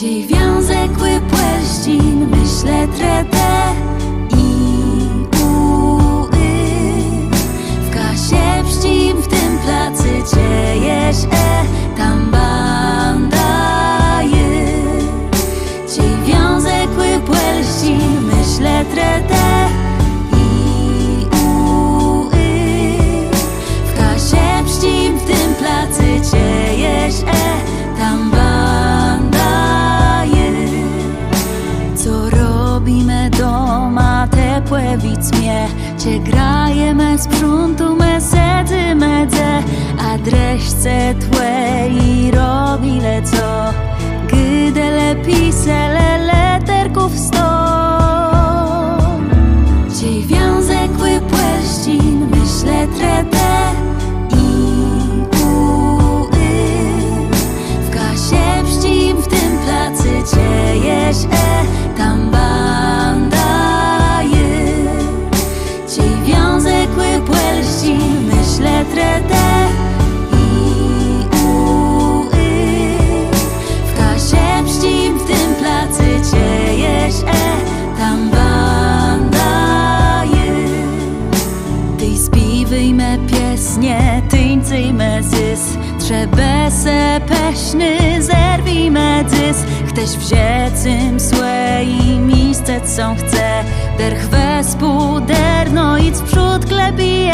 Ciej wiązek płelścin, myślę trete i w kasie pścim, w tym placy ciejesz tam banda je. Ciej wiązek płelścin, myślę trete i w kasie pścim, w tym placy ciejesz tam banda je. Co robimy doma, tepłe wic mnie, cie grajemy z pruntu, me sedzy medze, a dreśce tłe i robile co, gdy lepi sele leterków sto. Ciej wiązek płelścin, myślę trete i w kasie pścim, w tym placy ciejesz tam banda je. Ciej wiązek płelścin, myślę trete i w kasie pścim, w tym placy ciejesz tam banda je. Tyj śpiwyjmy piesnie, tyńcyjmy zys, trzeba se peśny zerwijmy dzys. Chcesz wzięcym słe i miejsce co chce, der chwe spuderno i przód klepie.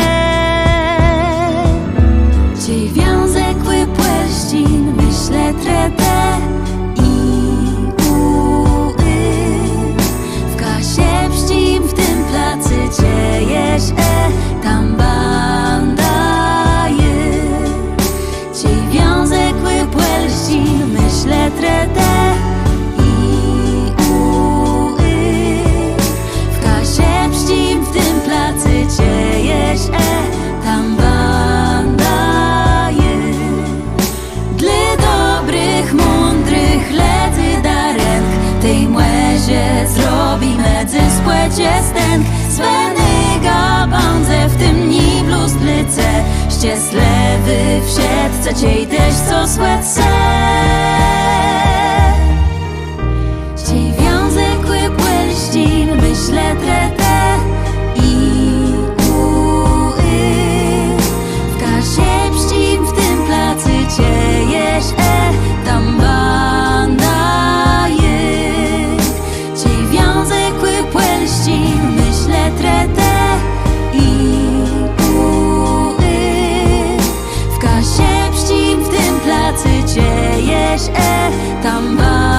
Ciej wiązek płelścin, myślę trete i w kasie pścim, w tym placy ciejesz tam banda je. Ciej wiązek płelścin, myślę trete i w kasie pścim, w tym placy ciejesz tam banda je. Dla dobrych, mądrych lety darenk, tej młezie zrobimy spłecie stęk. Svenyga bandze, w tym niblu zblice, ścieslewy w siedce, ciej też co słedce. Ciej wiązek płelścin, myślę trete i w kasie pścim, w tym placy ciejesz tam banda je. Ciej wiązek płelścin, myślę trete i w kasie pścim, w tym placy ciejesz tam banda.